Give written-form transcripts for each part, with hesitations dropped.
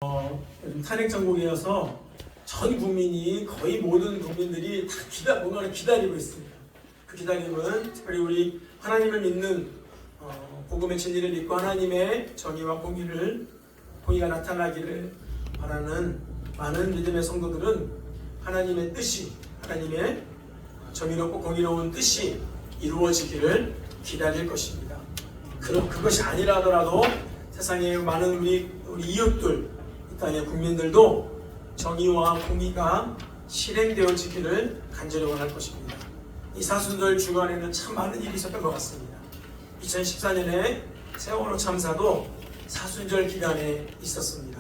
요즘 탄핵 정국이어서 전 국민이 거의 모든 국민들이 다 뭔가를 기다리고 있습니다. 그 기다림은 특별히 우리 하나님을 믿는 복음의 진리를 믿고 하나님의 정의와 공의가 나타나기를 바라는 많은 믿음의 성도들은 하나님의 뜻이, 하나님의 정의롭고 공의로운 뜻이 이루어지기를 기다릴 것입니다. 그것이 아니라 하더라도 세상에 많은 우리 이웃들, 이 땅의 국민들도 정의와 공의가 실행되어지기를 간절히 원할 것입니다. 이 사순절 주간에는 참 많은 일이 있었던 것 같습니다. 2014년에 세월호 참사도 사순절 기간에 있었습니다.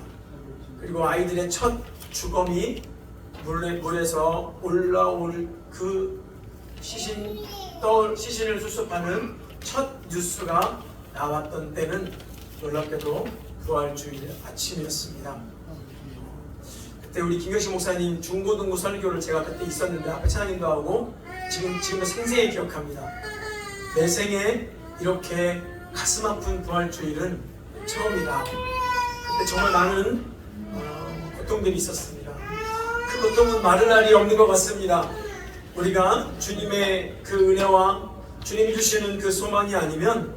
그리고 아이들의 첫 주검이 물에서 올라올 그 시신을 수습하는 첫 뉴스가 나왔던 때는 놀랍게도 부활주일 아침이었습니다. 그때 우리 김경식 목사님 중고등부 설교를 제가 그때 있었는데 앞에 찬양인도 하고 지금도 생생히 기억합니다. 내 생에 이렇게 가슴 아픈 부활주일은 처음이다. 그때 정말 많은 고통들이 있었습니다. 그 고통은 마를 날이 없는 것 같습니다. 우리가 주님의 그 은혜와 주님이 주시는 그 소망이 아니면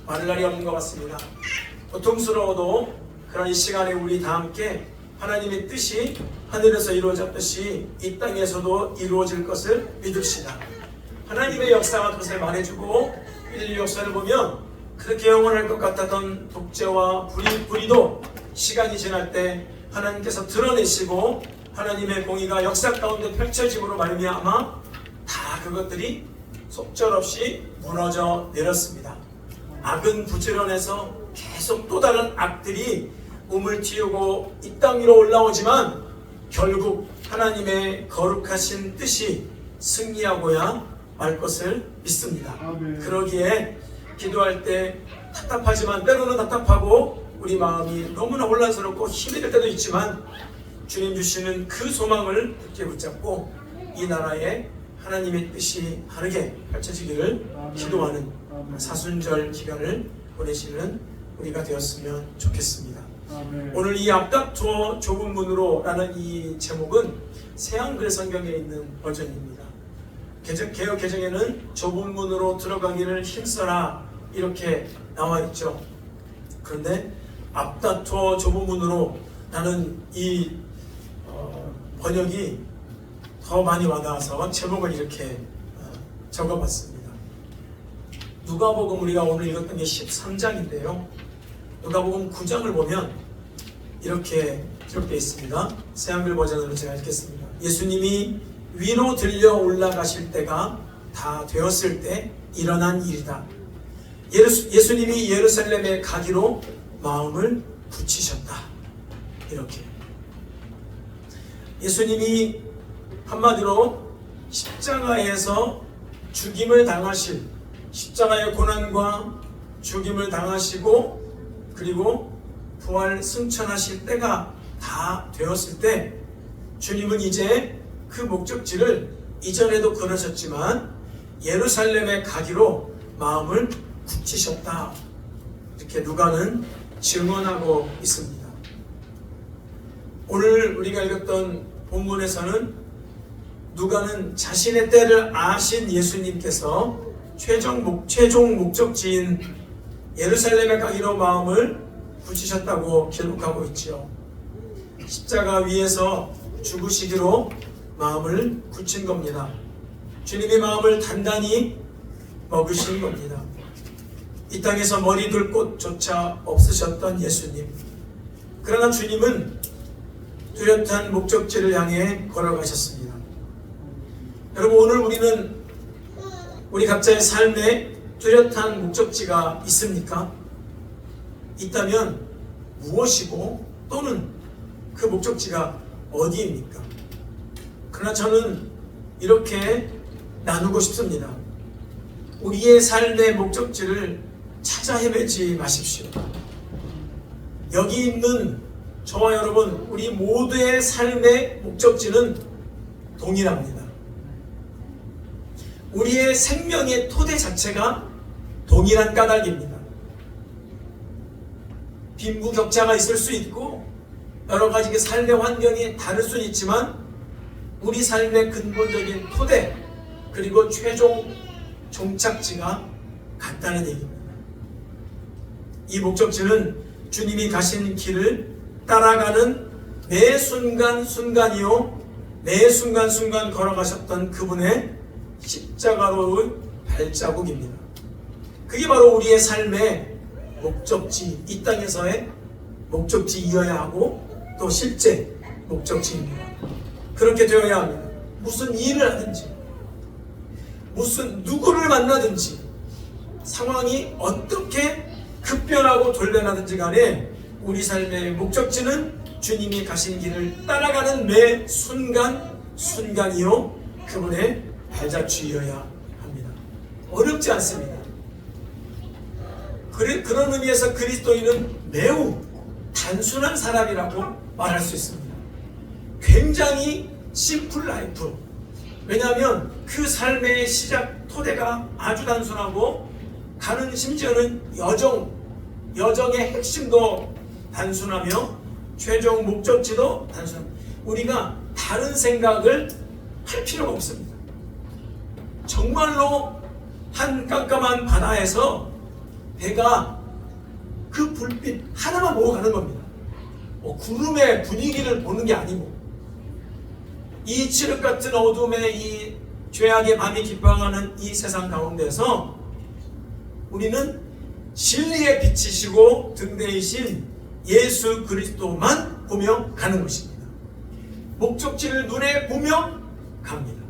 마를 날이 없는 것 같습니다. 고통스러워도 그런 이 시간에 우리 다 함께 하나님의 뜻이 하늘에서 이루어졌듯이 이 땅에서도 이루어질 것을 믿읍시다. 하나님의 역사가 그것을 말해주고 이 역사를 보면 그렇게 영원할 것 같았던 독재와 불의도 시간이 지날 때 하나님께서 드러내시고 하나님의 공의가 역사 가운데 펼쳐짐으로 말미암아 다 그것들이 속절없이 무너져 내렸습니다. 악은 부지런해서 계속 또 다른 악들이 우물 틔우고 이 땅 위로 올라오지만 결국 하나님의 거룩하신 뜻이 승리하고야 말 것을 믿습니다. 아멘. 그러기에 기도할 때 답답하지만 때로는 답답하고 우리 마음이 너무나 혼란스럽고 힘이 들 때도 있지만 주님 주시는 그 소망을 굳게 붙잡고 이 나라에 하나님의 뜻이 바르게 펼쳐지기를 기도하는 사순절 기간을 보내시는 우리가 되었으면 좋겠습니다. 아멘. 오늘 이 앞다투어 좁은 문으로 라는 이 제목은 새한글 성경에 있는 버전입니다. 개역 개정에는 좁은 문으로 들어가기를 힘써라 이렇게 나와 있죠. 그런데 앞다투어 좁은 문으로 라는 이 번역이 더 많이 와닿아서 제목을 이렇게 적어봤습니다. 누가복음 우리가 오늘 읽었던 게 13장인데요. 누가복음 9장을 보면 이렇게 기록되어 있습니다. 새한글 버전으로 제가 읽겠습니다. 예수님이 위로 들려 올라가실 때가 다 되었을 때 일어난 일이다. 예수님이 예루살렘에 가기로 마음을 굳히셨다. 이렇게 예수님이 한마디로 십자가에서 죽임을 당하실, 십자가의 고난과 죽임을 당하시고 그리고 부활 승천하실 때가 다 되었을 때 주님은 이제 그 목적지를 이전에도 그러셨지만 예루살렘에 가기로 마음을 굳히셨다. 이렇게 누가는 증언하고 있습니다. 오늘 우리가 읽었던 본문에서는 누가는 자신의 때를 아신 예수님께서 최종 목적지인 예루살렘에 가기로 마음을 굳히셨다고 기록하고 있지요. 십자가 위에서 죽으시기로 마음을 굳힌 겁니다. 주님의 마음을 단단히 먹으신 겁니다. 이 땅에서 머리 둘 곳조차 없으셨던 예수님. 그러나 주님은 뚜렷한 목적지를 향해 걸어가셨습니다. 여러분, 오늘 우리 각자의 삶에 뚜렷한 목적지가 있습니까? 있다면 무엇이고 또는 그 목적지가 어디입니까? 그러나 저는 이렇게 나누고 싶습니다. 우리의 삶의 목적지를 찾아 헤매지 마십시오. 여기 있는 저와 여러분, 우리 모두의 삶의 목적지는 동일합니다. 우리의 생명의 토대 자체가 동일한 까닭입니다. 빈부격차가 있을 수 있고 여러 가지 삶의 환경이 다를 수는 있지만 우리 삶의 근본적인 토대 그리고 최종 종착지가 같다는 얘기입니다. 이 목적지는 주님이 가신 길을 따라가는 매 순간순간이요 매 순간순간 걸어가셨던 그분의 십자가로의 발자국입니다. 그게 바로 우리의 삶의 목적지, 이 땅에서의 목적지이어야 하고 또 실제 목적지입니다. 그렇게 되어야 합니다. 무슨 일을 하든지 무슨 누구를 만나든지 상황이 어떻게 급변하고 돌변하든지 간에 우리 삶의 목적지는 주님이 가신 길을 따라가는 매 순간이요 그분의 발자취여야 합니다. 어렵지 않습니다. 그런 의미에서 그리스도인은 매우 단순한 사람이라고 말할 수 있습니다. 굉장히 심플 라이프. 왜냐하면 그 삶의 시작 토대가 아주 단순하고 가는 심지어는 여정의 핵심도 단순하며 최종 목적지도 단순합니다. 우리가 다른 생각을 할 필요가 없습니다. 정말로 한 깜깜한 바다에서 배가 그 불빛 하나만 보고 가는 겁니다. 구름의 분위기를 보는 게 아니고 이 칠흑 같은 어둠의 이 죄악의 밤이 깊어가는 이 세상 가운데서 우리는 진리의 빛이시고 등대이신 예수 그리스도만 보며 가는 것입니다. 목적지를 눈에 보며 갑니다.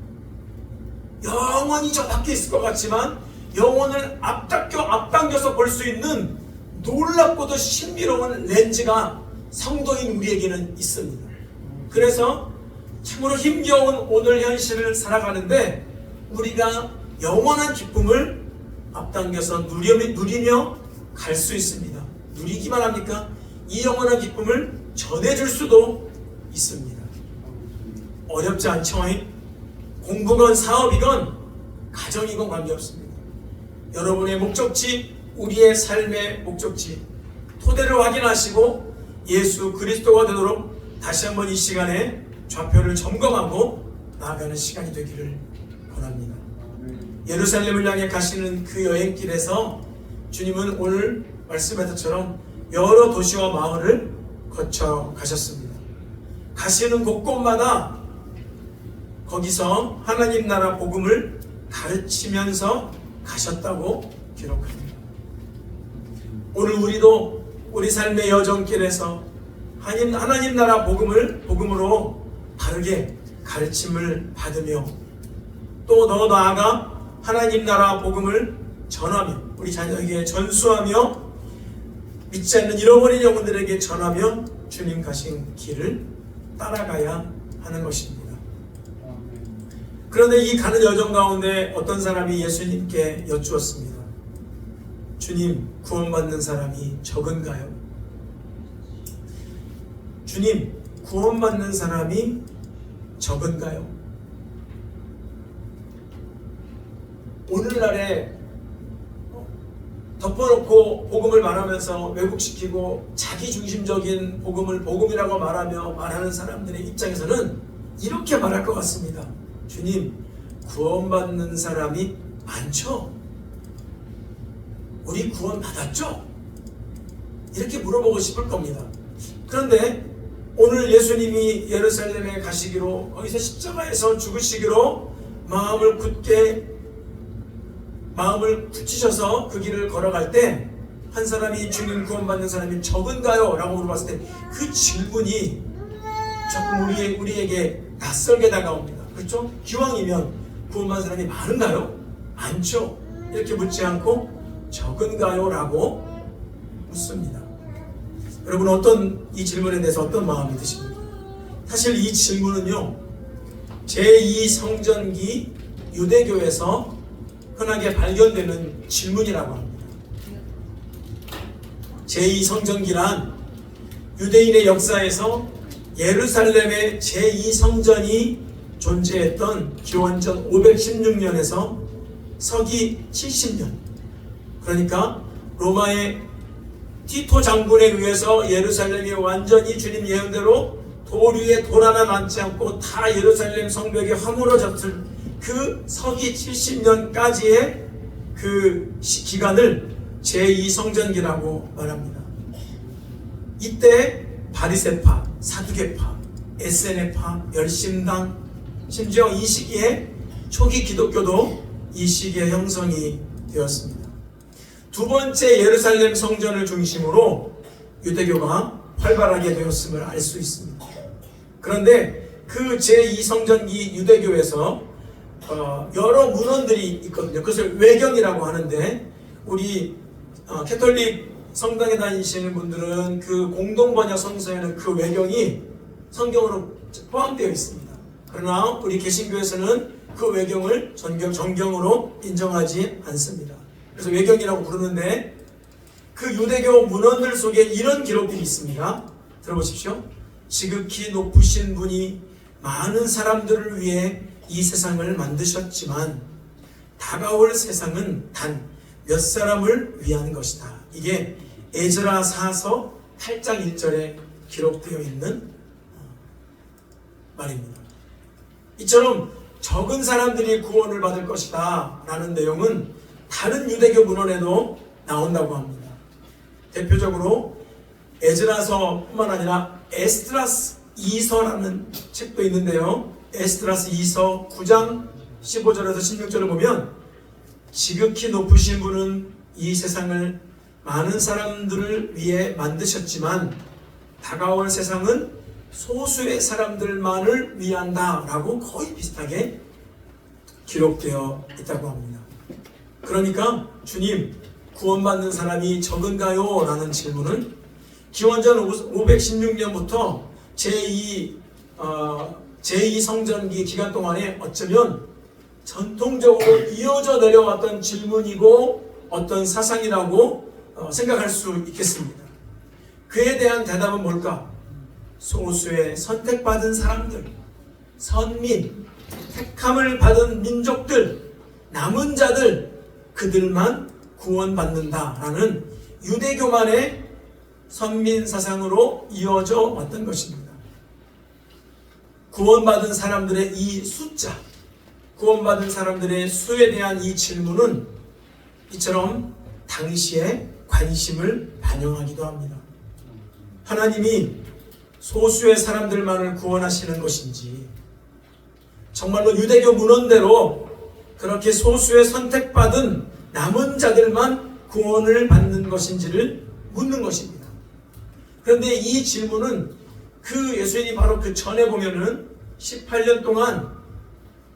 영원히 저 밖에 있을 것 같지만 영혼을 앞당겨서 볼 수 있는 놀랍고도 신비로운 렌즈가 성도인 우리에게는 있습니다. 그래서 참으로 힘겨운 오늘 현실을 살아가는데 우리가 영원한 기쁨을 앞당겨서 누리며 갈 수 있습니다. 누리기만 합니까? 이 영원한 기쁨을 전해줄 수도 있습니다. 어렵지 않죠? 공부건 사업이건 가정이건 관계없습니다. 여러분의 목적지, 우리의 삶의 목적지, 토대를 확인하시고 예수 그리스도가 되도록 다시 한번 이 시간에 좌표를 점검하고 나아가는 시간이 되기를 원합니다. 예루살렘을 향해 가시는 그 여행길에서 주님은 오늘 말씀하셨처럼 여러 도시와 마을을 거쳐 가셨습니다. 가시는 곳곳마다 거기서 하나님 나라 복음을 가르치면서 가셨다고 기록합니다. 오늘 우리도 우리 삶의 여정길에서 하나님 나라 복음으로 바르게 가르침을 받으며 또 더 나아가 하나님 나라 복음을 전하며 우리 자녀에게 전수하며 믿지 않는 잃어버린 영혼들에게 전하며 주님 가신 길을 따라가야 하는 것입니다. 그런데 이 가는 여정 가운데 어떤 사람이 예수님께 여쭈었습니다. 주님, 구원받는 사람이 적은가요? 주님, 구원받는 사람이 적은가요? 오늘날에 덮어놓고 복음을 말하면서 왜곡시키고 자기중심적인 복음을 복음이라고 말하는 사람들의 입장에서는 이렇게 말할 것 같습니다. 주님, 구원받는 사람이 많죠? 우리 구원 받았죠? 이렇게 물어보고 싶을 겁니다. 그런데 오늘 예수님이 예루살렘에 가시기로 거기서 십자가에서 죽으시기로 마음을 굳히셔서 그 길을 걸어갈 때 한 사람이 주님 구원받는 사람이 적은가요? 라고 물어봤을 때 그 질문이 조금 우리에게 낯설게 다가옵니다. 그렇죠? 기왕이면 구원받는 사람이 많은가요? 많죠? 이렇게 묻지 않고 적은가요? 라고 묻습니다. 여러분 이 질문에 대해서 어떤 마음이 드십니까? 사실 이 질문은요 제2성전기 유대교에서 흔하게 발견되는 질문이라고 합니다. 제2성전기란 유대인의 역사에서 예루살렘의 제2성전이 존재했던 기원전 516년에서 서기 70년, 그러니까 로마의 티토 장군에 의해서 예루살렘이 완전히 주님 예언대로 돌 위에 돌 하나 남지 않고 다 예루살렘 성벽이 허물어졌을 그 서기 70년까지의 그 기간을 제2성전기라고 말합니다. 이때 바리새파, 사두개파, 에세네파, 열심당, 심지어 이 시기에 초기 기독교도 이 시기에 형성이 되었습니다. 두 번째 예루살렘 성전을 중심으로 유대교가 활발하게 되었음을 알 수 있습니다. 그런데 그 제2성전기 유대교에서 여러 문헌들이 있거든요. 그것을 외경이라고 하는데 우리 캐톨릭 성당에 다니시는 분들은 그 공동번역 성서에는 그 외경이 성경으로 포함되어 있습니다. 그러나 우리 개신교에서는 그 외경을 정경으로 인정하지 않습니다. 그래서 외경이라고 부르는데 그 유대교 문헌들 속에 이런 기록들이 있습니다. 들어보십시오. 지극히 높으신 분이 많은 사람들을 위해 이 세상을 만드셨지만 다가올 세상은 단 몇 사람을 위한 것이다. 이게 에스라사서 8장 1절에 기록되어 있는 말입니다. 이처럼 적은 사람들이 구원을 받을 것이다 라는 내용은 다른 유대교 문헌에도 나온다고 합니다. 대표적으로 에스라서뿐만 아니라 에스드라스 2서라는 책도 있는데요. 에스드라스 2서 9장 15절에서 16절을 보면 지극히 높으신 분은 이 세상을 많은 사람들을 위해 만드셨지만 다가올 세상은 소수의 사람들만을 위한다 라고 거의 비슷하게 기록되어 있다고 합니다. 그러니까 주님, 구원받는 사람이 적은가요? 라는 질문은 기원전 516년부터 제2성전기 기간 동안에 어쩌면 전통적으로 이어져 내려왔던 질문이고 어떤 사상이라고 생각할 수 있겠습니다. 그에 대한 대답은 뭘까? 소수의 선택받은 사람들, 선민, 택함을 받은 민족들, 남은 자들, 그들만 구원받는다라는 유대교만의 선민 사상으로 이어져 왔던 것입니다. 구원받은 사람들의 이 숫자, 구원받은 사람들의 수에 대한 이 질문은 이처럼 당시의 관심을 반영하기도 합니다. 하나님이 소수의 사람들만을 구원하시는 것인지, 정말로 유대교 문헌대로 그렇게 소수의 선택받은 남은 자들만 구원을 받는 것인지를 묻는 것입니다. 그런데 이 질문은 그 예수님이 바로 그 전에 보면은 18년 동안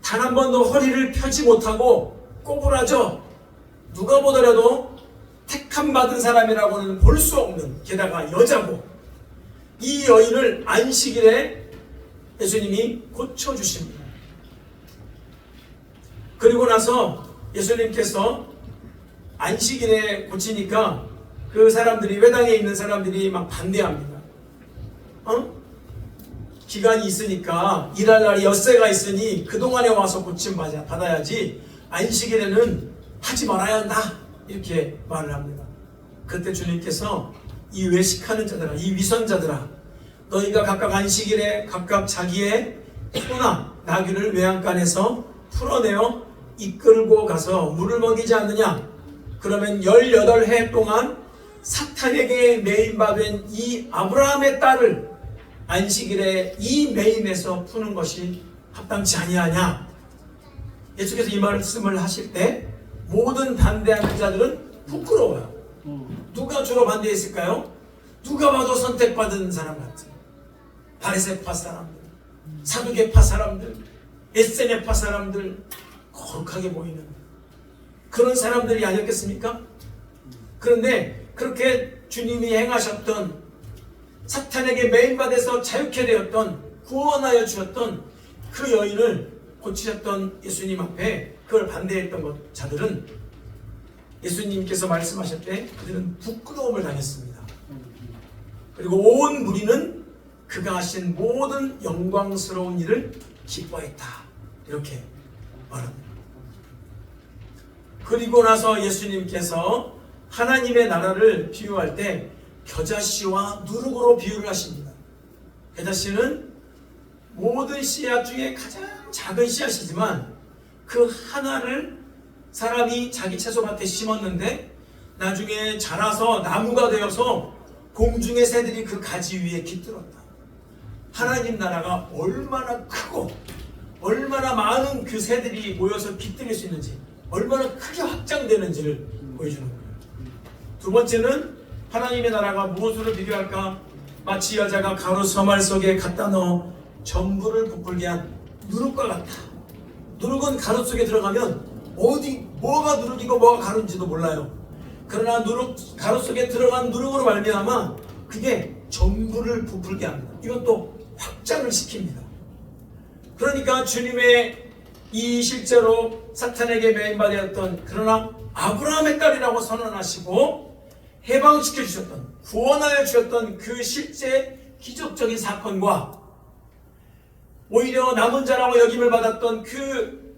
단 한 번도 허리를 펴지 못하고 꼬부라져 누가 보더라도 택함 받은 사람이라고는 볼 수 없는, 게다가 여자고, 이 여인을 안식일에 예수님이 고쳐주십니다. 그리고 나서 예수님께서 안식일에 고치니까 그 사람들이, 회당에 있는 사람들이 막 반대합니다. 기간이 있으니까, 일할 날이 엿새가 있으니 그동안에 와서 고침 받아야지 안식일에는 하지 말아야 한다, 이렇게 말을 합니다. 그때 주님께서 이 외식하는 자들아, 이 위선자들아, 너희가 각각 안식일에 각각 자기의 소나 나귀를 외양간에서 풀어내어 이끌고 가서 물을 먹이지 않느냐? 그러면 18해 동안 사탄에게 매임받은 이 아브라함의 딸을 안식일에 이 매임에서 푸는 것이 합당치 아니하냐? 예수께서 이 말씀을 하실 때 모든 반대하는 자들은 부끄러워요. 누가 주로 반대했을까요? 누가 봐도 선택받은 사람 같은 바리새파 사람들, 사두개파 사람들, 에세네파 사람들, 거룩하게 보이는 그런 사람들이 아니었겠습니까? 그런데 그렇게 주님이 행하셨던, 사탄에게 매임받아서 자유케 되었던, 구원하여 주셨던 그 여인을 고치셨던 예수님 앞에 그걸 반대했던 자들은 예수님께서 말씀하실 때 그들은 부끄러움을 당했습니다. 그리고 온 무리는 그가 하신 모든 영광스러운 일을 기뻐했다, 이렇게 말합니다. 그리고 나서 예수님께서 하나님의 나라를 비유할 때 겨자씨와 누룩으로 비유를 하십니다. 겨자씨는 모든 씨앗 중에 가장 작은 씨앗이지만 그 하나를 사람이 자기 채소밭에 심었는데 나중에 자라서 나무가 되어서 공중의 새들이 그 가지 위에 깃들었다. 하나님 나라가 얼마나 크고 얼마나 많은 그 새들이 모여서 깃들일 수 있는지, 얼마나 크게 확장되는지를 보여주는 거예요. 두 번째는 하나님의 나라가 무엇으로 비교할까? 마치 여자가 가루 서말 속에 갖다 넣어 전부를 부풀게 한 누룩과 같다. 누룩은 가루 속에 들어가면 뭐가 누룩이고 뭐가 가루인지도 몰라요. 그러나 가루 속에 들어간 누룩으로 말미암아 그게 전부를 부풀게 합니다. 이것도 확장을 시킵니다. 그러니까 주님의 이 실제로 사탄에게 매인받았던, 그러나 아브라함의 딸이라고 선언하시고 해방시켜 주셨던, 구원하여 주셨던 그 실제 기적적인 사건과 오히려 남은 자라고 여김을 받았던 그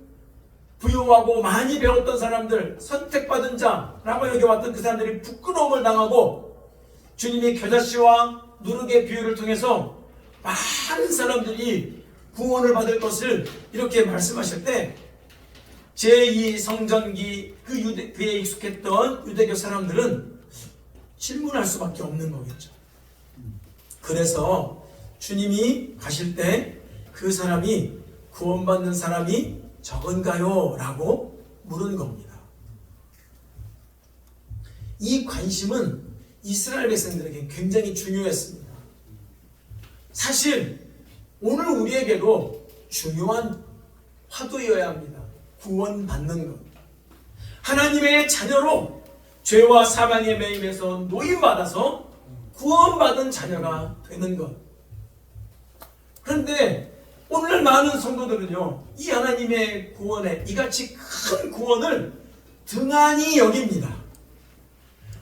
부유하고 많이 배웠던 사람들, 선택받은 자라고 여겨왔던 그 사람들이 부끄러움을 당하고 주님이 겨자씨와 누룩의 비유를 통해서 많은 사람들이 구원을 받을 것을 이렇게 말씀하실 때 제2성전기 그에 익숙했던 유대교 사람들은 질문할 수밖에 없는 거겠죠. 그래서 주님이 가실 때 그 사람이 구원받는 사람이 적은가요? 라고 물은 겁니다. 이 관심은 이스라엘 백성들에게 굉장히 중요했습니다. 사실 오늘 우리에게도 중요한 화두여야 합니다. 구원받는 것. 하나님의 자녀로 죄와 사망의 매임에서 노임받아서 구원받은 자녀가 되는 것. 그런데 오늘 많은 성도들은요, 이 하나님의 구원에, 이같이 큰 구원을 등한히 여깁니다.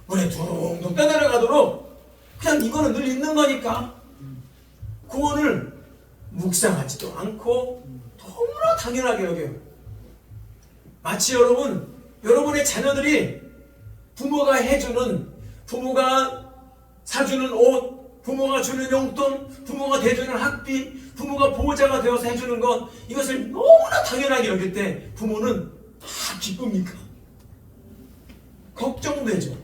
물에 둥둥 떠내려가도록 그냥 이거는 늘 있는 거니까 구원을 묵상하지도 않고 너무나 당연하게 여겨요. 마치 여러분의 자녀들이 부모가 사주는 옷, 부모가 주는 용돈, 부모가 대주는 학비, 부모가 보호자가 되어서 해주는 것, 이것을 너무나 당연하게 여길 때 부모는 다 기쁩니까? 걱정되죠.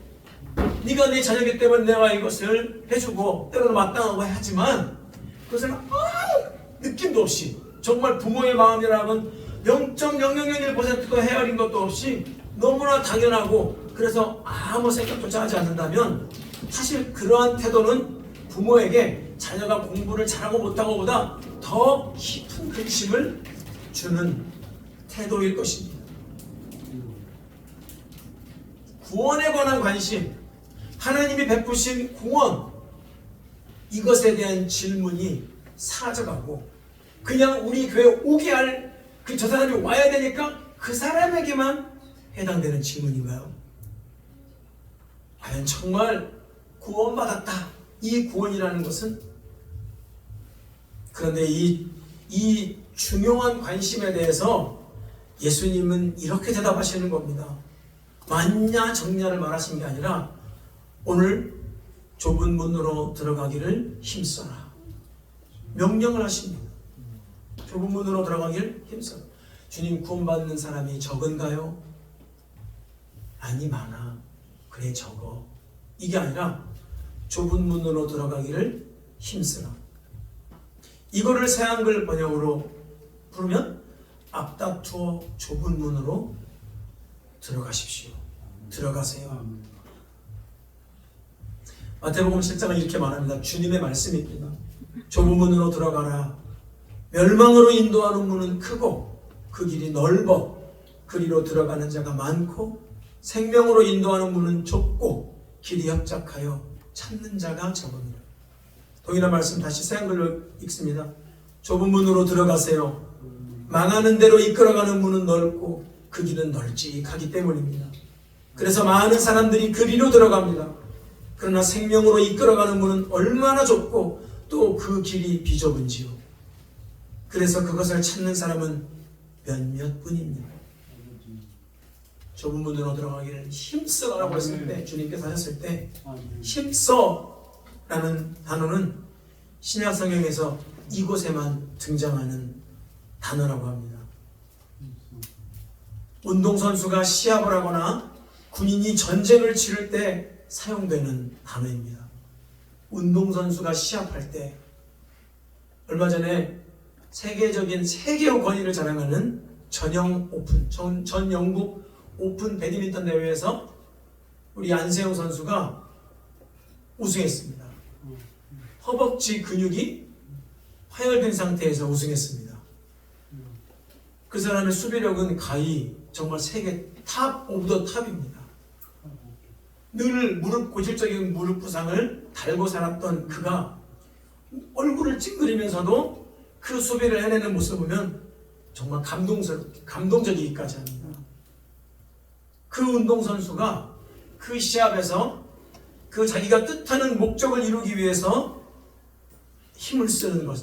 네가 내 자녀이기 때문에 내가 이것을 해주고 때로는 마땅하고 하지만 그것을 아무 느낌도 없이, 정말 부모의 마음이라면 0.0001%도 헤아린 것도 없이 너무나 당연하고, 그래서 아무 생각조차 하지 않는다면 사실 그러한 태도는 부모에게 자녀가 공부를 잘하고 못하고 보다 더 깊은 근심을 주는 태도일 것입니다. 구원에 관한 관심, 하나님이 베푸신 구원, 이것에 대한 질문이 사라져가고 그냥 우리 교회 오게 할 저 사람이 와야 되니까 그 사람에게만 해당되는 질문인가요? 과연 정말 구원받았다, 이 구원이라는 것은? 그런데 이 중요한 관심에 대해서 예수님은 이렇게 대답하시는 겁니다. 많냐 적냐를 말하신 게 아니라 오늘 좁은 문으로 들어가기를 힘써라, 명령을 하십니다. 좁은 문으로 들어가기를 힘써라. 주님, 구원받는 사람이 적은가요? 아니, 많아. 그래, 적어. 이게 아니라 좁은 문으로 들어가기를 힘쓰라. 이거를 새한글 번역으로 부르면 앞다투어 좁은 문으로 들어가십시오. 들어가세요. 마태복음 7장은 이렇게 말합니다. 주님의 말씀입니다. 좁은 문으로 들어가라. 멸망으로 인도하는 문은 크고 그 길이 넓어 그리로 들어가는 자가 많고, 생명으로 인도하는 문은 좁고 길이 협착하여 찾는 자가 적으니라. 동일한 말씀 다시 새한글로 읽습니다. 좁은 문으로 들어가세요. 망하는 대로 이끌어가는 문은 넓고 그 길은 널찍하기 때문입니다. 그래서 많은 사람들이 그리로 들어갑니다. 그러나 생명으로 이끌어가는 문은 얼마나 좁고 또 그 길이 비좁은지요. 그래서 그것을 찾는 사람은 몇몇 뿐입니다. 좁은 문으로 들어가기를 힘쓰라고 했을 때, 주님께서 하셨을 때 힘써 단어는 신약 성경에서 이곳에만 등장하는 단어라고 합니다. 운동선수가 시합을 하거나 군인이 전쟁을 치를 때 사용되는 단어입니다. 운동선수가 시합할 때, 얼마 전에 세계적인 세계의 권위를 자랑하는 전 영국 오픈 배드민턴 대회에서 우리 안세영 선수가 우승했습니다. 허벅지 근육이 파열된 상태에서 우승했습니다. 그 사람의 수비력은 가히 정말 세계 탑 오브 더 탑입니다. 늘 고질적인 무릎 부상을 달고 살았던 그가 얼굴을 찡그리면서도 그 수비를 해내는 모습을 보면 정말 감동적이기까지 합니다. 그 운동선수가 그 시합에서 그 자기가 뜻하는 목적을 이루기 위해서 힘을 쓰는 것,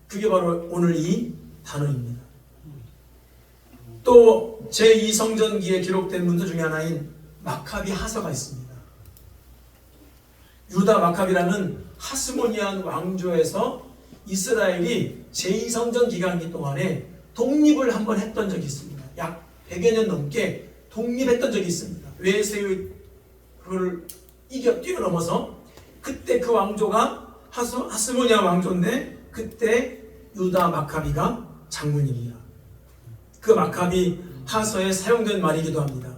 그게 바로 오늘 이 단어입니다. 또 제2성전기에 기록된 문서 중에 하나인 마카비 하서가 있습니다. 유다 마카비라는 하스모니안 왕조에서 이스라엘이 제2성전 기간기 동안에 독립을 한번 했던 적이 있습니다. 약 100여 년 넘게 독립했던 적이 있습니다. 외세의 그걸 뛰어넘어서 그때 그 왕조가 하스모니아 왕조인데 그때 유다 마카비가 장군입니다. 그 마카비 하서에 사용된 말이기도 합니다.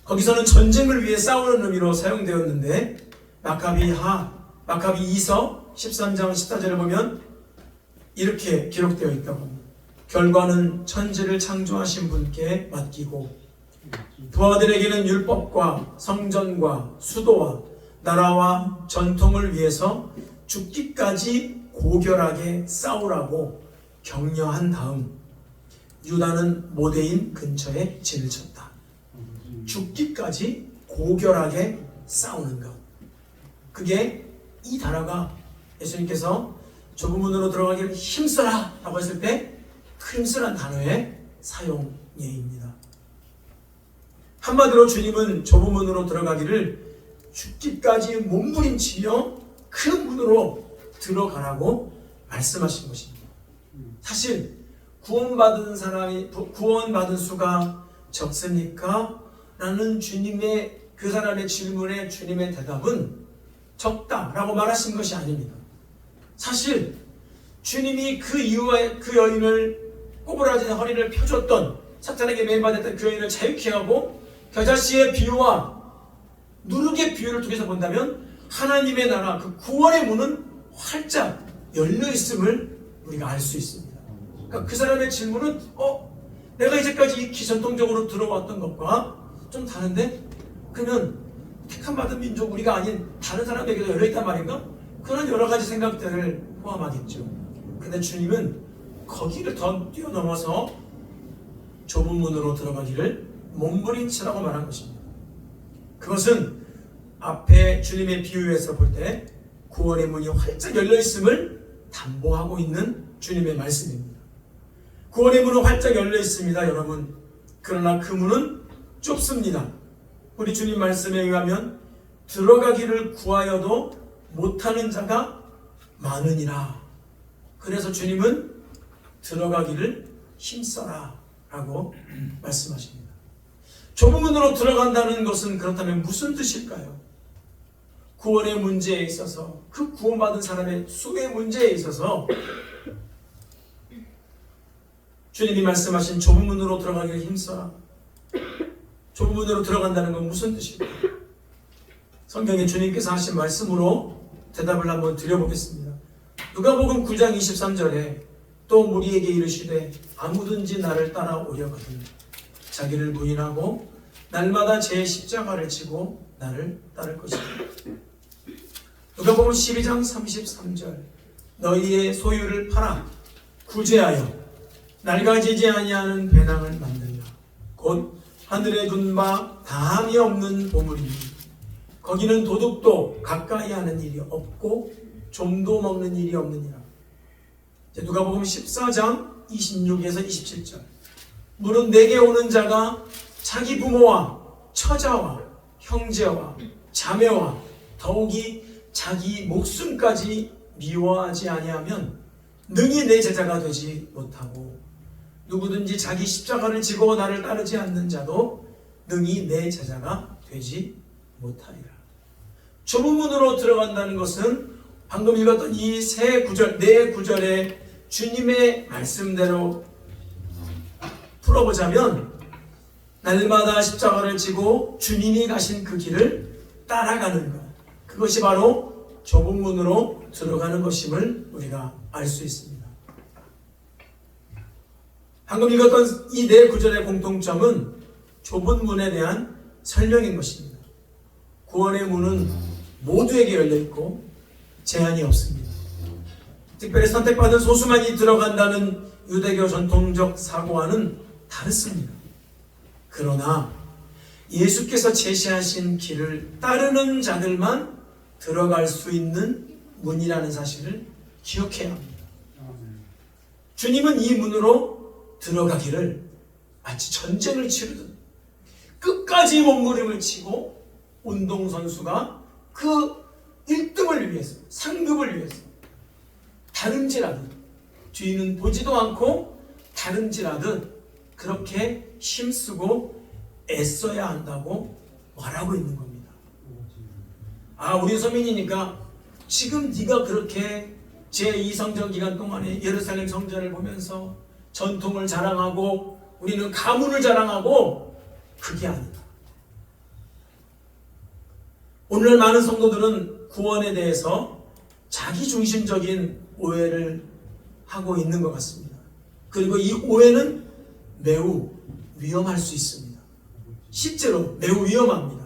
거기서는 전쟁을 위해 싸우는 의미로 사용되었는데 마카비 2서 13장 14절을 보면 이렇게 기록되어 있다고 합니다. 결과는 천지를 창조하신 분께 맡기고 부하들에게는 율법과 성전과 수도와 나라와 전통을 위해서 죽기까지 고결하게 싸우라고 격려한 다음 유다는 모대인 근처에 진을 쳤다. 죽기까지 고결하게 싸우는 것. 그게 이 단어가 예수님께서 좁은 문으로 들어가기를 힘써라 라고 했을 때 그 힘쓰란 단어의 사용예입니다. 한마디로 주님은 좁은 문으로 들어가기를 죽기까지 몸부림치며 그 문으로 들어가라고 말씀하신 것입니다. 사실 구원받은 수가 적습니까? 라는 주님의 그 사람의 질문에 주님의 대답은 적다라고 말하신 것이 아닙니다. 사실 주님이 그 이후에 그 여인을 꼬부라진 허리를 펴줬던 사탄에게 매임받았던 그 여인을 자유케 하고 겨자씨의 비유와 누룩의 비유를 통해서 본다면 하나님의 나라 그 구원의 문은 활짝 열려 있음을 우리가 알 수 있습니다. 그러니까 그 사람의 질문은 내가 이제까지 이 기전통적으로 들어왔던 것과 좀 다른데 그러면 택함받은 민족 우리가 아닌 다른 사람에게도 열려있단 말인가? 그런 여러 가지 생각들을 포함하겠죠. 근데 주님은 거기를 더 뛰어넘어서 좁은 문으로 들어가기를 몸부림치라고 말한 것입니다. 그것은 앞에 주님의 비유에서 볼 때 구원의 문이 활짝 열려있음을 담보하고 있는 주님의 말씀입니다. 구원의 문은 활짝 열려있습니다, 여러분. 그러나 그 문은 좁습니다. 우리 주님 말씀에 의하면 들어가기를 구하여도 못하는 자가 많으니라. 그래서 주님은 들어가기를 힘써라 라고 말씀하십니다. 좁은 문으로 들어간다는 것은 그렇다면 무슨 뜻일까요? 구원의 문제에 있어서 그 구원받은 사람의 수의 문제에 있어서 주님이 말씀하신 좁은 문으로 들어가기를 힘써라. 좁은 문으로 들어간다는 건 무슨 뜻일까요? 성경에 주님께서 하신 말씀으로 대답을 한번 드려보겠습니다. 누가복음 9장 23절에 또 무리에게 이르시되 아무든지 나를 따라오려거든 자기를 부인하고 날마다 제 십자가를 지고 나를 따를 것이다. 누가복음 12장 33절 너희의 소유를 팔아 구제하여 낡아지지 아니하는 배낭을 만들라. 곧 하늘에 둔 바 다함이 없는 보물이니 거기는 도둑도 가까이 하는 일이 없고 좀도 먹는 일이 없느니라. 누가복음 14장 26에서 27절 무릇 내게 오는 자가 자기 부모와 처자와 형제와 자매와 더욱이 자기 목숨까지 미워하지 아니하면 능히 내 제자가 되지 못하고 누구든지 자기 십자가를 지고 나를 따르지 않는 자도 능히 내 제자가 되지 못하리라. 좁은 문으로 들어간다는 것은 방금 읽었던 이 네 구절의 주님의 말씀대로 풀어보자면 날마다 십자가를 지고 주님이 가신 그 길을 따라가는 것, 그것이 바로 좁은 문으로 들어가는 것임을 우리가 알 수 있습니다. 방금 읽었던 이 네 구절의 공통점은 좁은 문에 대한 설명인 것입니다. 구원의 문은 모두에게 열려있고 제한이 없습니다. 특별히 선택받은 소수만이 들어간다는 유대교 전통적 사고와는 다릅니다. 그러나 예수께서 제시하신 길을 따르는 자들만 들어갈 수 있는 문이라는 사실을 기억해야 합니다. 주님은 이 문으로 들어가기를 마치 전쟁을 치르듯 끝까지 몸부림을 치고 운동선수가 그 1등을 위해서, 상급을 위해서 다름질하듯, 뒤는 보지도 않고 다름질하듯 그렇게 힘쓰고 애써야 한다고 말하고 있는 겁니다. 우리 서민이니까 지금 네가 그렇게 제2성전 기간 동안에 예루살렘 성전을 보면서 전통을 자랑하고 우리는 가문을 자랑하고, 그게 아니다. 오늘날 많은 성도들은 구원에 대해서 자기중심적인 오해를 하고 있는 것 같습니다. 그리고 이 오해는 매우 위험할 수 있습니다. 실제로 매우 위험합니다.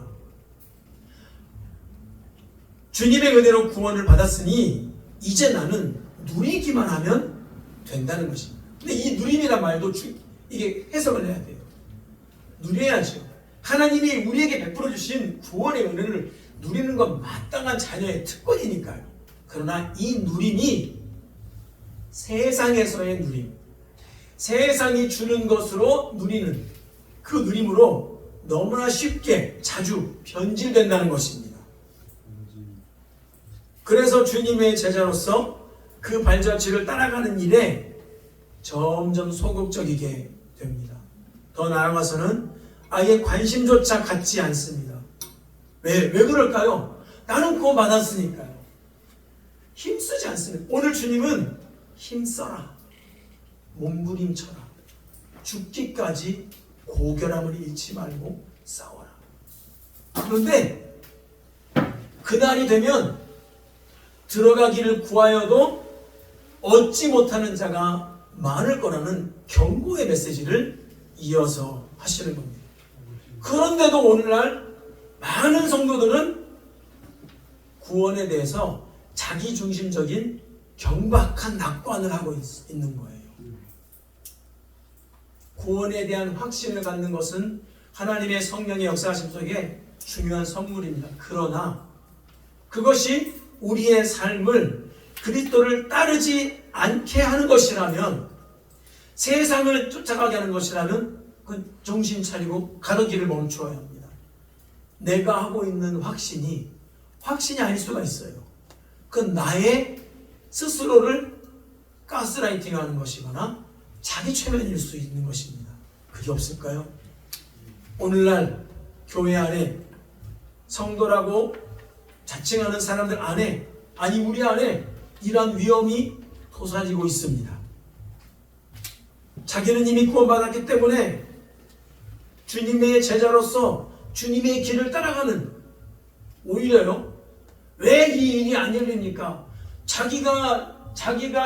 주님의 은혜로 구원을 받았으니 이제 나는 누리기만 하면 된다는 것입니다. 근데 이 누림이란 말도 이게 해석을 해야 돼요. 누려야죠. 하나님이 우리에게 베풀어 주신 구원의 은혜를 누리는 건 마땅한 자녀의 특권이니까요. 그러나 이 누림이 세상에서의 누림, 세상이 주는 것으로 누리는 그 누림으로 너무나 쉽게 자주 변질된다는 것입니다. 그래서 주님의 제자로서 그 발자취를 따라가는 일에 점점 소극적이게 됩니다. 더 나아가서는 아예 관심조차 갖지 않습니다. 왜 그럴까요? 나는 구원 받았으니까요. 힘쓰지 않습니다. 오늘 주님은 힘써라, 몸부림쳐라, 죽기까지 고결함을 잃지 말고 싸워라. 그런데 그날이 되면 들어가기를 구하여도 얻지 못하는 자가 많을 거라는 경고의 메시지를 이어서 하시는 겁니다. 그런데도 오늘날 많은 성도들은 구원에 대해서 자기중심적인 경박한 낙관을 하고 있는 거예요. 구원에 대한 확신을 갖는 것은 하나님의 성령의 역사하심 속에 중요한 선물입니다. 그러나 그것이 우리의 삶을 그리스도를 따르지 않게 하는 것이라면, 세상을 쫓아가게 하는 것이라면 그 정신 차리고 가르기를 멈추어야 합니다. 내가 하고 있는 확신이 아닐 수가 있어요. 그 나의 스스로를 가스라이팅하는 것이거나 자기 최면일 수 있는 것입니다. 그게 없을까요? 오늘날 교회 안에 성도라고 자칭하는 사람들 안에, 아니 우리 안에 이러한 위험이 솟아지고 있습니다. 자기는 이미 구원받았기 때문에 주님의 제자로서 주님의 길을 따라가는, 오히려요, 왜 이 일이 안 열립니까? 자기가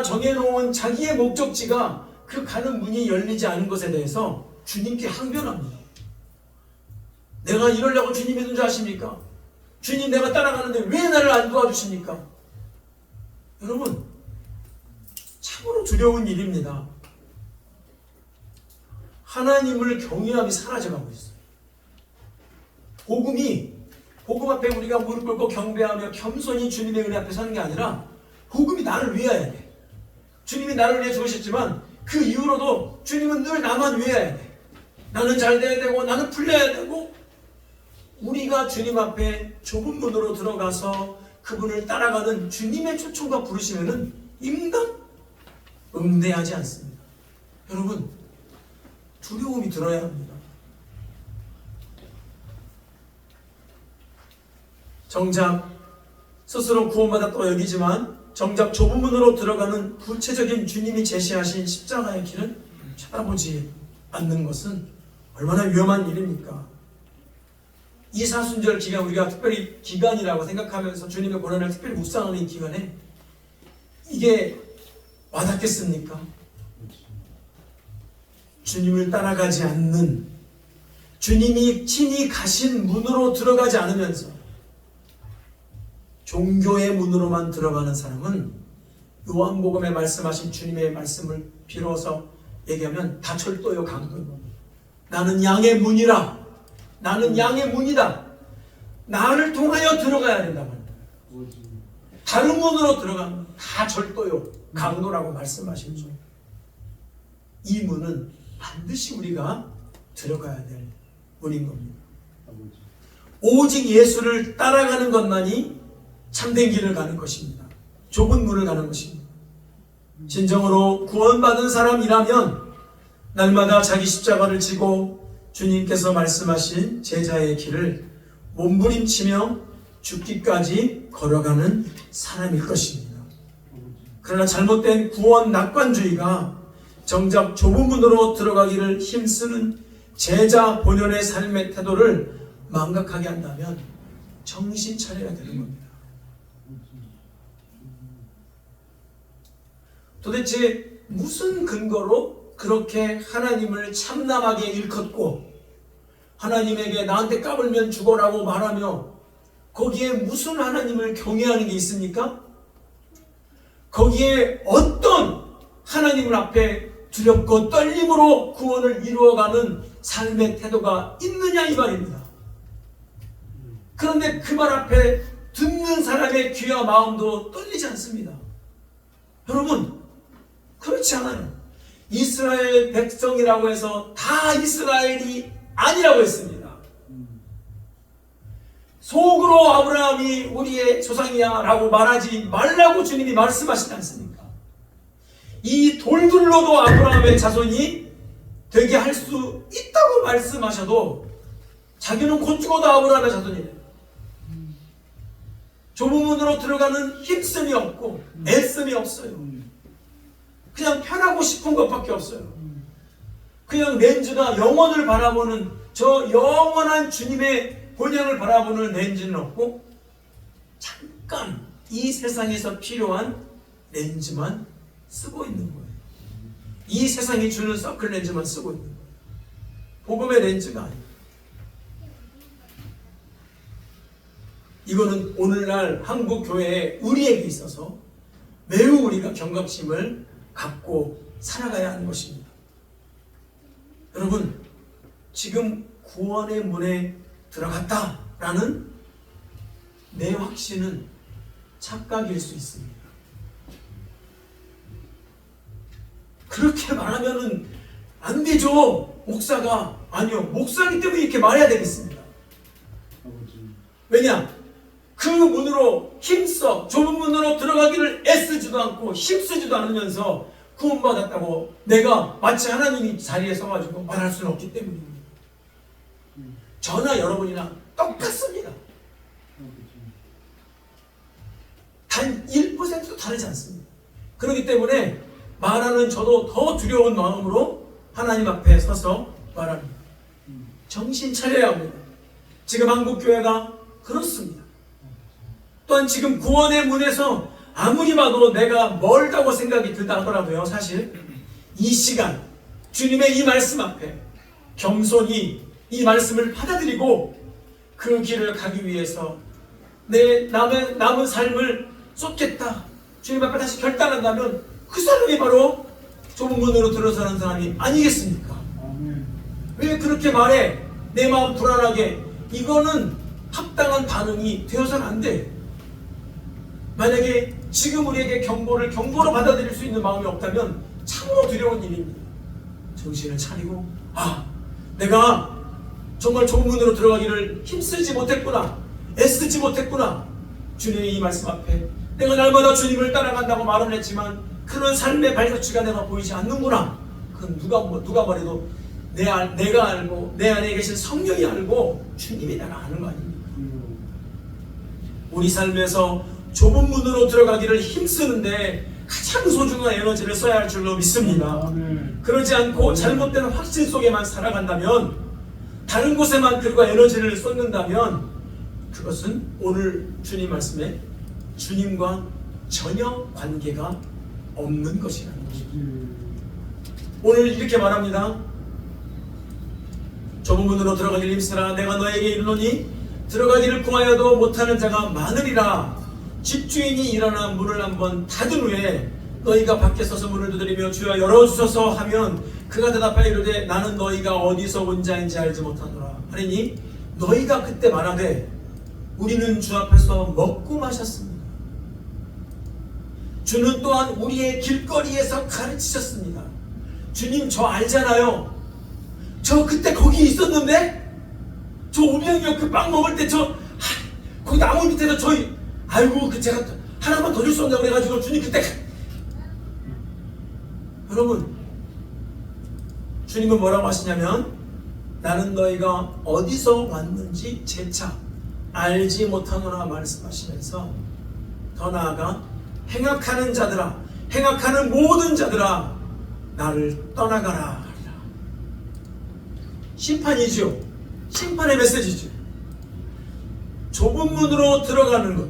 정해놓은 자기의 목적지가 그 가는 문이 열리지 않은 것에 대해서 주님께 항변합니다. 내가 이러려고 주님이 믿은 줄 아십니까? 주님, 내가 따라가는데 왜 나를 안 도와주십니까? 여러분, 참으로 두려운 일입니다. 하나님을 경외함이 사라져가고 있어요. 복음 앞에 우리가 무릎 꿇고 경배하며 겸손히 주님의 은혜 앞에 서는 게 아니라, 복음이 나를 위하여야 돼. 주님이 나를 위해 죽으셨지만 그 이후로도 주님은 늘 나만 위하여야 돼. 나는 잘 돼야 되고 나는 풀려야 되고, 우리가 주님 앞에 좁은 문으로 들어가서 그분을 따라가는 주님의 초청과 부르시면은 임당 응대하지 않습니다. 여러분, 두려움이 들어야 합니다. 정작 스스로 구원받았다고 여기지만 정작 좁은 문으로 들어가는 구체적인 주님이 제시하신 십자가의 길을 쳐다보지 않는 것은 얼마나 위험한 일입니까? 이 사순절 기간, 우리가 특별히 기간이라고 생각하면서 주님의 고난을 특별히 묵상하는 이 기간에 이게 와닿겠습니까? 주님을 따라가지 않는, 주님이 친히 가신 문으로 들어가지 않으면서 종교의 문으로만 들어가는 사람은 요한복음에 말씀하신 주님의 말씀을 빌어서 얘기하면 다 철도요, 강도. 나는 양의 문이라. 나는 양의 문이다. 나를 통하여 들어가야 된다고 합니다. 다른 문으로 들어가면 다 절도요, 강도라고 말씀하시죠. 이 문은 반드시 우리가 들어가야 될 문인 겁니다. 오직 예수를 따라가는 것만이 참된 길을 가는 것입니다. 좁은 문을 가는 것입니다. 진정으로 구원받은 사람이라면 날마다 자기 십자가를 지고 주님께서 말씀하신 제자의 길을 몸부림치며 죽기까지 걸어가는 사람일 것입니다. 그러나 잘못된 구원 낙관주의가 정작 좁은 문으로 들어가기를 힘쓰는 제자 본연의 삶의 태도를 망각하게 한다면 정신 차려야 되는 겁니다. 도대체 무슨 근거로 그렇게 하나님을 참남하게 일컫고 하나님에게 나한테 까불면 죽어라고 말하며 거기에 무슨 하나님을 경외하는 게 있습니까? 거기에 어떤 하나님을 앞에 두렵고 떨림으로 구원을 이루어가는 삶의 태도가 있느냐 이 말입니다. 그런데 그 말 앞에 듣는 사람의 귀와 마음도 떨리지 않습니다. 여러분, 그렇지 않아요. 이스라엘 백성이라고 해서 다 이스라엘이 아니라고 했습니다. 속으로 아브라함이 우리의 조상이야 라고 말하지 말라고 주님이 말씀하시지 않습니까? 이 돌들로도 아브라함의 자손이 되게 할 수 있다고 말씀하셔도 자기는 곧 죽어도 아브라함의 자손이래요. 좁은 문으로 들어가는 힘씀이 없고 애씀이 없어요. 그냥 편하고 싶은 것밖에 없어요. 그냥 렌즈가 영원을 바라보는, 저 영원한 주님의 본향을 바라보는 렌즈는 없고 잠깐 이 세상에서 필요한 렌즈만 쓰고 있는 거예요. 이 세상이 주는 서클 렌즈만 쓰고 있는 거예요. 복음의 렌즈가 아니에요. 이거는 오늘날 한국 교회에 우리에게 있어서 매우 우리가 경각심을 갖고 살아가야 하는 것입니다. 여러분, 지금 구원의 문에 들어갔다라는 내 확신은 착각일 수 있습니다. 그렇게 말하면은 안 되죠. 목사가. 아니요. 목사이기 때문에 이렇게 말해야 되겠습니다. 왜냐? 그 문으로 힘써 좁은 문으로 들어가기를 애쓰지도 않고 힘쓰지도 않으면서 구원받았다고 내가 마치 하나님이 자리에 서가지고 말할 수는 없기 때문입니다. 저나 여러분이나 똑같습니다. 단 1%도 다르지 않습니다. 그렇기 때문에 말하는 저도 더 두려운 마음으로 하나님 앞에 서서 말합니다. 정신 차려야 합니다. 지금 한국교회가 그렇습니다. 또한 지금 구원의 문에서 아무리 봐도 내가 멀다고 생각이 든다 하더라도요, 사실 이 시간 주님의 이 말씀 앞에 겸손히 이 말씀을 받아들이고 그 길을 가기 위해서 내 남은 삶을 쏟겠다 주님 앞에 다시 결단한다면 그 사람이 바로 좁은 문으로 들어서는 사람이 아니겠습니까? 왜 그렇게 말해? 내 마음 불안하게. 이거는 합당한 반응이 되어서는 안 돼. 만약에 지금 우리에게 경고로 받아들일 수 있는 마음이 없다면 참으로 두려운 일입니다. 정신을 차리고, 내가 정말 좁은 문으로 들어가기를 힘쓰지 못했구나, 애쓰지 못했구나, 주님의 이 말씀 앞에 내가 날마다 주님을 따라간다고 말은 했지만 그런 삶의 발자취가 내가 보이지 않는구나. 그건 누가 말해도 내가 알고 내 안에 계신 성령이 알고 주님이 내가 아는 거 아닙니까? 우리 삶에서 좁은 문으로 들어가기를 힘쓰는데 가장 소중한 에너지를 써야 할 줄로 믿습니다. 그러지 않고 잘못된 확신 속에만 살아간다면, 다른 곳에만 그리고 에너지를 쏟는다면 그것은 오늘 주님 말씀에 주님과 전혀 관계가 없는 것이라는 것입니다. 오늘 이렇게 말합니다. 좁은 문으로 들어가기를 힘쓰라. 내가 너에게 이르노니 들어가기를 구하여도 못하는 자가 많으리라. 집주인이 일어나 문을 한번 닫은 후에 너희가 밖에 서서 문을 두드리며 주여 열어주소서 하면 그가 대답하여 이르되 나는 너희가 어디서 온 자인지 알지 못하노라 하리니 너희가 그때 말하되 우리는 주 앞에서 먹고 마셨습니다. 주는 또한 우리의 길거리에서 가르치셨습니다. 주님 저 알잖아요. 저 그때 거기 있었는데 저 오병이어 그 빵 먹을 때 거기 나무 밑에서 아이고 그 제가 하나만 더 줄 수 없냐고 그래가지고 주님 그때 여러분 주님은 뭐라고 하시냐면 나는 너희가 어디서 왔는지 재차 알지 못하노라 말씀하시면서 더 나아가 행악하는 자들아 행악하는 모든 자들아 나를 떠나가라 하리라. 심판이죠. 심판의 메시지죠. 좁은 문으로 들어가는 것,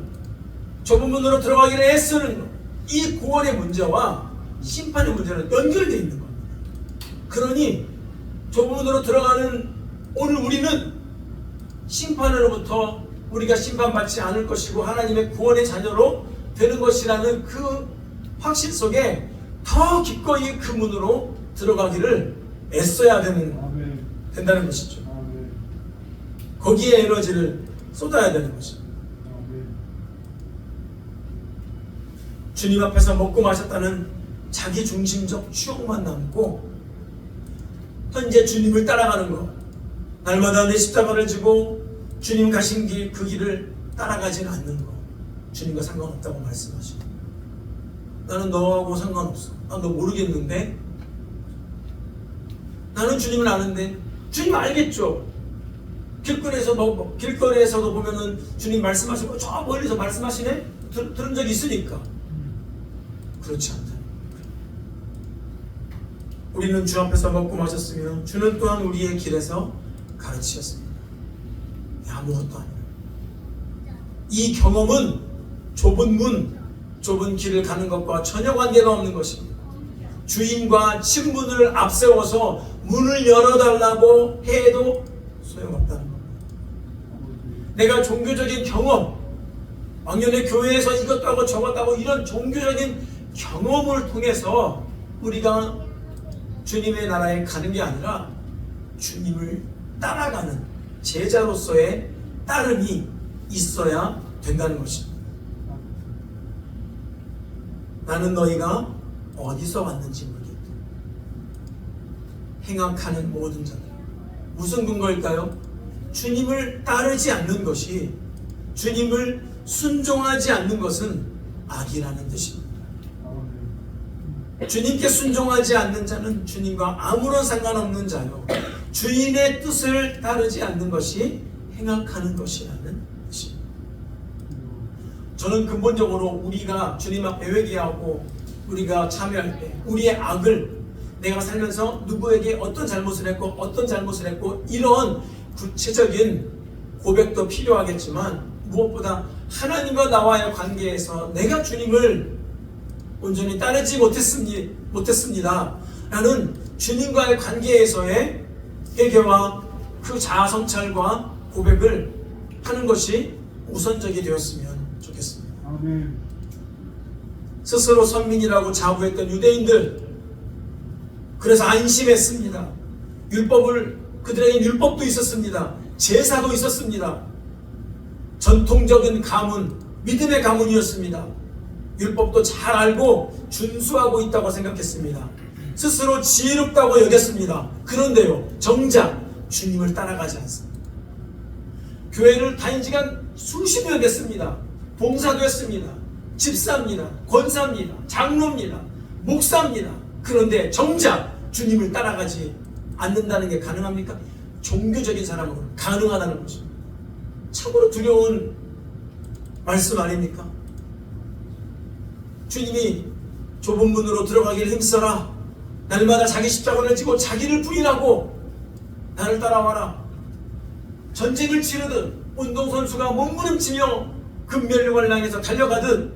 좁은 문으로 들어가기를 애쓰는 것, 이 구원의 문제와 심판의 문제는 연결되어 있는 겁니다. 그러니 좁은 문으로 들어가는 오늘 우리는 심판으로부터 우리가 심판받지 않을 것이고 하나님의 구원의 자녀로 되는 것이라는 그 확신 속에 더 기꺼이 그 문으로 들어가기를 애써야 된다는 것이죠. 거기에 에너지를 쏟아야 되는 것입니다. 주님 앞에서 먹고 마셨다는 자기 중심적 추억만 남고 현재 주님을 따라가는 것, 날마다 내 십자가를 지고 주님 가신 길, 그 길을 따라가지는 않는 것, 주님과 상관없다고 말씀하시고 나는 너하고 상관없어. 난 너 모르겠는데 나는 주님을 아는데 주님 알겠죠. 길거리에서도 보면은 주님 말씀하시고 저 멀리서 말씀하시네? 들은 적이 있으니까. 그렇지 않다. 우리는 주 앞에서 먹고 마셨으며 주는 또한 우리의 길에서 가르치셨습니다. 아무것도 아니에요. 이 경험은 좁은 문, 좁은 길을 가는 것과 전혀 관계가 없는 것입니다. 주인과 친문을 앞세워서 문을 열어달라고 해도 소용없다는 겁니다. 내가 종교적인 경험, 왕년에 교회에서 이것도 하고 저것도 하고 이런 종교적인 경험을 통해서 우리가 주님의 나라에 가는 게 아니라 주님을 따라가는 제자로서의 따름이 있어야 된다는 것입니다. 나는 너희가 어디서 왔는지 모르겠다. 행악하는 모든 자들. 무슨 근거일까요? 주님을 따르지 않는 것이, 주님을 순종하지 않는 것은 악이라는 뜻입니다. 주님께 순종하지 않는 자는 주님과 아무런 상관없는 자요, 주인의 뜻을 따르지 않는 것이 행악하는 것이라는 뜻입니다. 저는 근본적으로 우리가 주님 앞에 회개하고 우리가 참여할 때 우리의 악을, 내가 살면서 누구에게 어떤 잘못을 했고 이런 구체적인 고백도 필요하겠지만 무엇보다 하나님과 나와의 관계에서 내가 주님을 온전히 따르지 못했습니다 라는 주님과의 관계에서의 회개와 그 자아 성찰과 고백을 하는 것이 우선적이 되었으면 좋겠습니다. 아멘. 스스로 선민이라고 자부했던 유대인들, 그래서 안심했습니다. 그들에게 율법도 있었습니다. 제사도 있었습니다. 전통적인 가문, 믿음의 가문이었습니다. 율법도 잘 알고 준수하고 있다고 생각했습니다. 스스로 지혜롭다고 여겼습니다. 그런데요, 정작 주님을 따라가지 않습니다. 교회를 다닌 지가 수십 년 됐습니다. 봉사됐습니다. 집사입니다. 권사입니다. 장로입니다. 목사입니다. 그런데 정작 주님을 따라가지 않는다는 게 가능합니까? 종교적인 사람으로 가능하다는 것입니다. 참으로 두려운 말씀 아닙니까? 주님이 좁은 문으로 들어가기를 힘써라. 날마다 자기 십자가를 지고 자기를 부인하고 나를 따라와라. 전쟁을 치르듯 운동선수가 몸부림치며 금멸류관을 향해서 달려가듯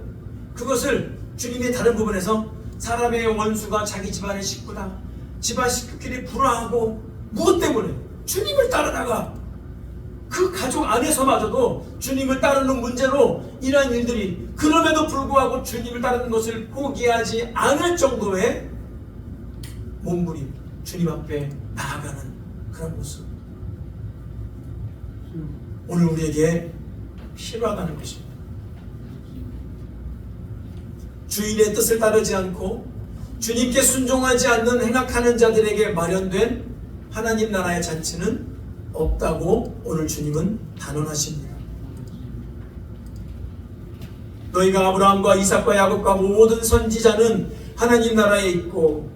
그것을 주님의 다른 부분에서 사람의 원수가 자기 집안의 식구다. 집안 식구끼리 불화하고 무엇 때문에? 주님을 따르다가 그 가족 안에서마저도 주님을 따르는 문제로 이러한 일들이 그럼에도 불구하고 주님을 따르는 것을 포기하지 않을 정도의 몸부림, 주님 앞에 나아가는 그런 모습. 오늘 우리에게 필요하다는 것입니다. 주인의 뜻을 따르지 않고 주님께 순종하지 않는 행악하는 자들에게 마련된 하나님 나라의 잔치는 없다고 오늘 주님은 단언하십니다. 너희가 아브라함과 이삭과 야곱과 모든 선지자는 하나님 나라에 있고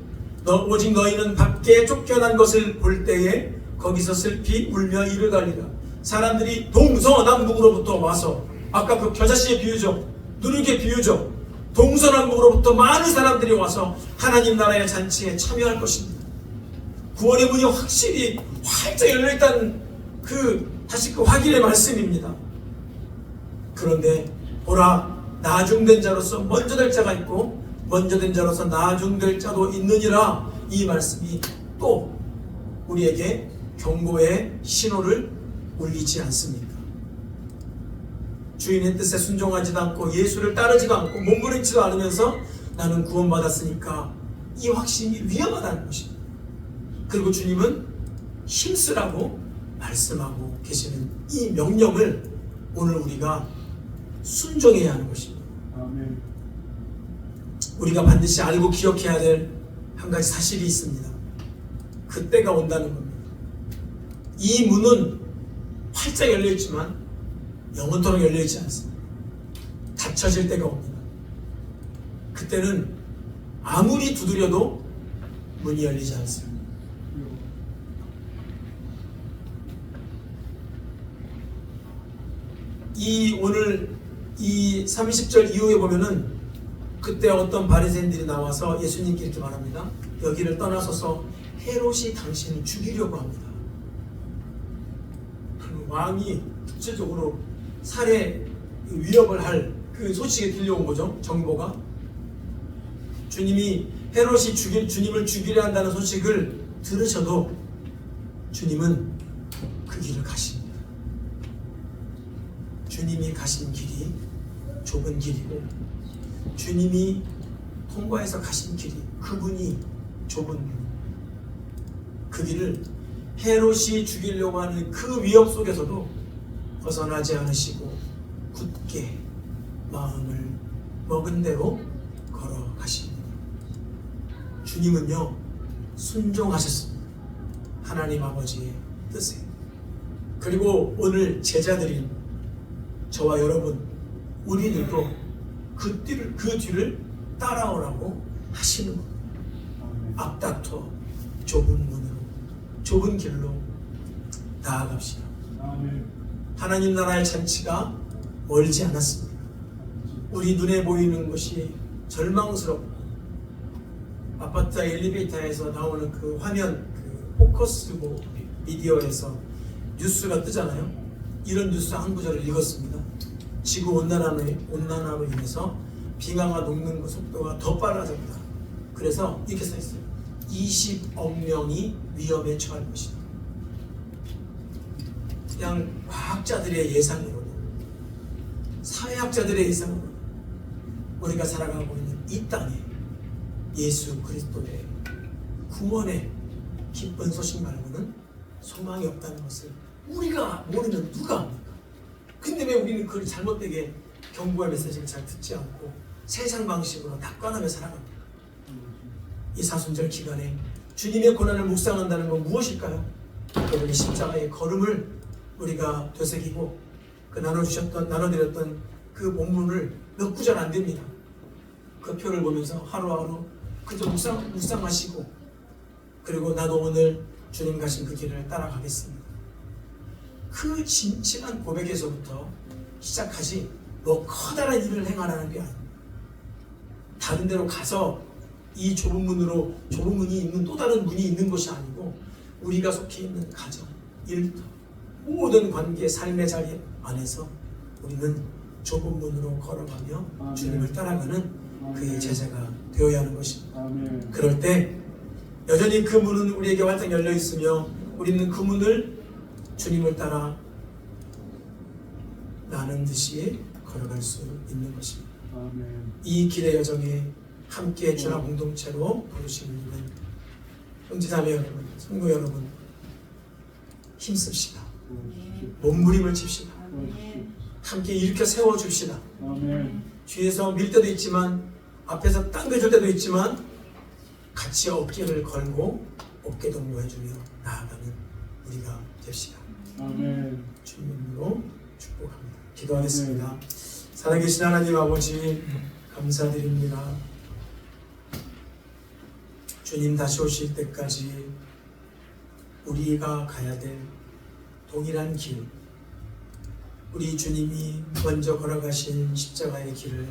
오직 너희는 밖에 쫓겨난 것을 볼 때에 거기서 슬피 울며 이를 갈리라. 사람들이 동서남북으로부터 와서 아까 그 겨자씨의 비유죠. 누룩의 비유죠. 동서남북으로부터 많은 사람들이 와서 하나님 나라의 잔치에 참여할 것입니다. 구원의 문이 확실히 활짝 열려있다는 다시 그 확인의 말씀입니다. 그런데 보라, 나중된 자로서 먼저 될 자가 있고 먼저 된 자로서 나중될 자도 있느니라. 이 말씀이 또 우리에게 경고의 신호를 울리지 않습니까? 주인의 뜻에 순종하지도 않고 예수를 따르지도 않고 몸부림치도 않으면서 나는 구원받았으니까 이 확신이 위험하다는 것입니다. 그리고 주님은 힘쓰라고 말씀하고 계시는 이 명령을 오늘 우리가 순종해야 하는 것입니다. 아멘. 우리가 반드시 알고 기억해야 될 한 가지 사실이 있습니다. 그때가 온다는 겁니다. 이 문은 활짝 열려있지만 영원토록 열려있지 않습니다. 닫혀질 때가 옵니다. 그때는 아무리 두드려도 문이 열리지 않습니다. 오늘 이 30절 이후에 보면은 그때 어떤 바리새인들이 나와서 예수님께 이렇게 말합니다. 여기를 떠나서서 헤롯이 당신을 죽이려고 합니다. 왕이 구체적으로 살해 위협을 할 그 소식이 들려온 거죠. 정보가. 주님이 헤롯이 주님을 죽이려 한다는 소식을 들으셔도 주님은 그 길을 가십니다. 주님이 가신 길이 좁은 길이고 주님이 통과해서 가신 길이 그분이 좁은 그 길을 헤롯이 죽이려고 하는 그 위협 속에서도 벗어나지 않으시고 굳게 마음을 먹은 대로 걸어가십니다. 주님은요 순종하셨습니다. 하나님 아버지의 뜻에. 그리고 오늘 제자들인 저와 여러분 우리들도 그 뒤를 따라오라고 하시는 겁니다. 앞다퉈 좁은 문으로 좁은 길로 나아갑시다. 하나님 나라의 잔치가 멀지 않았습니다. 우리 눈에 보이는 것이 절망스럽고 아파트 엘리베이터에서 나오는 그 화면 포커스 미디어에서 뉴스가 뜨잖아요. 이런 뉴스 한 구절을 읽었습니다. 지구 온난화로 인해서 빙하가 녹는 속도가 더 빨라졌다. 그래서 이렇게 써 있어요. 20억 명이 위험에 처할 것이다. 그냥 과학자들의 예상으로, 사회학자들의 예상으로 우리가 살아가고 있는 이 땅에 예수 그리스도의 구원의 기쁜 소식 말고는 소망이 없다는 것을 우리가 모르면 누가 합니까? 근데 왜 우리는 그걸 잘못되게 경고의 메시지를 잘 듣지 않고 세상 방식으로 낙관하며 살아갑니까? 이 사순절 기간에 주님의 고난을 묵상한다는 건 무엇일까요? 여러분이 십자가의 걸음을 우리가 되새기고 그 나눠드렸던 그 본문을 몇 구절 안 됩니다. 그 표를 보면서 하루하루 그저 묵상하시고, 그리고 나도 오늘 주님 가신 그 길을 따라가겠습니다. 그 진실한 고백에서부터 시작하지, 뭐 커다란 일을 행하라는 게 아닙니다. 다른 데로 가서 이 좁은 문이 있는 또 다른 문이 있는 것이 아니고, 우리가 속해 있는 가정, 일터, 모든 관계, 삶의 자리 안에서 우리는 좁은 문으로 걸어가며 아멘. 주님을 따라가는 아멘. 그의 제자가 되어야 하는 것입니다. 아멘. 그럴 때 여전히 그 문은 우리에게 활짝 열려 있으며, 우리는 그 문을 주님을 따라 나는 듯이 걸어갈 수 있는 것입니다. 아멘. 이 길의 여정에 함께 주나 공동체로 부르신 우리는 형제자매 여러분, 성도 여러분, 힘씁시다. 몸부림을 칩시다. 함께 일으켜 세워줍시다. 아멘. 뒤에서 밀 때도 있지만, 앞에서 당겨줄 때도 있지만, 같이 어깨를 걸고 어깨 동무해주며 나아가는 우리가 됩시다. 아멘. 주님으로 축복합니다. 기도하겠습니다. 살아계신 하나님 아버지, 감사드립니다. 주님 다시 오실 때까지 우리가 가야 될 동일한 길, 우리 주님이 먼저 걸어가신 십자가의 길을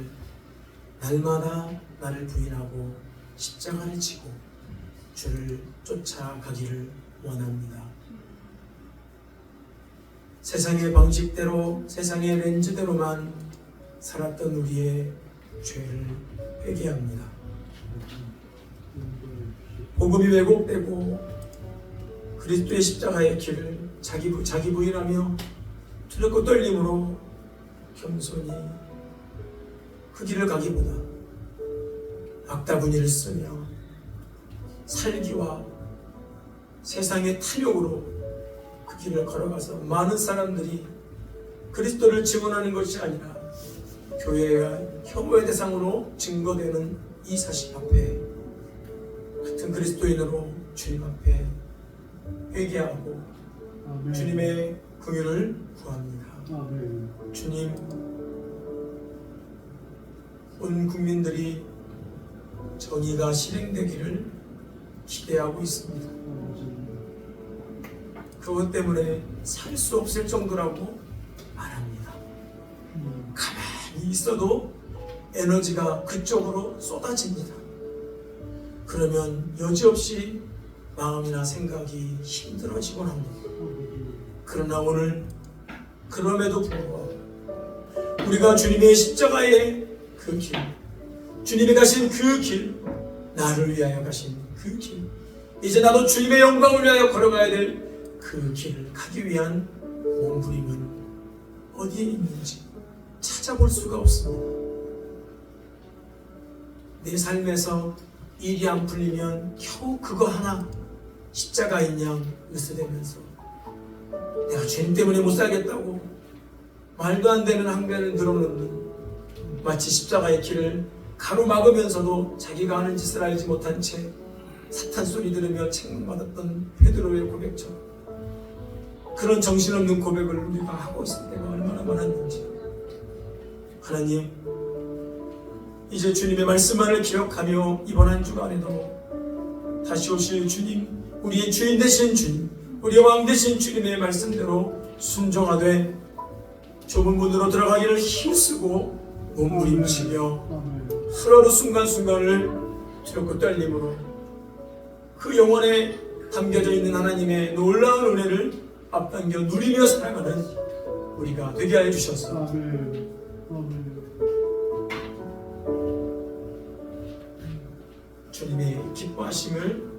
날마다 나를 부인하고 십자가를 지고 주를 쫓아가기를 원합니다. 세상의 방식대로, 세상의 렌즈대로만 살았던 우리의 죄를 회개합니다. 복음이 왜곡되고 그리스도의 십자가의 길을 자기 부인하며 두렵고 떨림으로 겸손히 그 길을 가기보다 악다구니를 쓰며 살기와 세상의 탐욕으로 그 길을 걸어가서 많은 사람들이 그리스도를 증언하는 것이 아니라 교회가 혐오의 대상으로 증거되는 이 사실 앞에 같은 그리스도인으로 주님 앞에 회개하고 아멘. 주님의 긍휼을 구합니다. 아멘. 주님, 온 국민들이 정의가 실행되기를 기대하고 있습니다. 그것 때문에 살 수 없을 정도라고 말합니다. 가만히 있어도 에너지가 그쪽으로 쏟아집니다. 그러면 여지없이 마음이나 생각이 힘들어지곤 합니다. 그러나 오늘 그럼에도 불구하고 우리가 주님의 십자가의 그 길, 주님이 가신 그 길, 나를 위하여 가신 그 길, 이제 나도 주님의 영광을 위하여 걸어가야 될 그 길을 가기 위한 몸부림은 어디에 있는지 찾아볼 수가 없습니다. 내 삶에서 일이 안 풀리면 겨우 그거 하나 십자가인 양 으스대면서 내가 죄인 때문에 못 살겠다고 말도 안 되는 항변을 늘어놓는, 마치 십자가의 길을 가로막으면서도 자기가 하는 짓을 알지 못한 채 사탄 소리 들으며 책망받았던 베드로의 고백처럼 그런 정신없는 고백을 우리가 하고 있을 때가 얼마나 많았는지. 하나님, 이제 주님의 말씀만을 기억하며 이번 한 주간에도 다시 오실 주님, 우리의 주인 되신 주님, 우리의 왕 되신 주님의 말씀대로 순종하되 좁은 문으로 들어가기를 힘쓰고 몸부림치며 하루하루 순간순간을 두렵고 떨림으로 그 영혼에 담겨져 있는 하나님의 놀라운 은혜를 앞당겨 누리며 살아가는 우리가 되게 하여 주셔서 아멘. 아멘. 주님의 기뻐하심을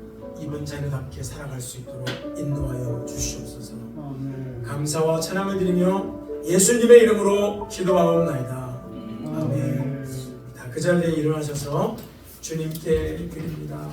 이번 자녀답게 살아갈 수 있도록 인도하여 주시옵소서. 아멘. 감사와 찬양을 드리며 예수님의 이름으로 기도하옵나이다. 아멘. 그 자리에 일어나셔서 주님께 드립니다.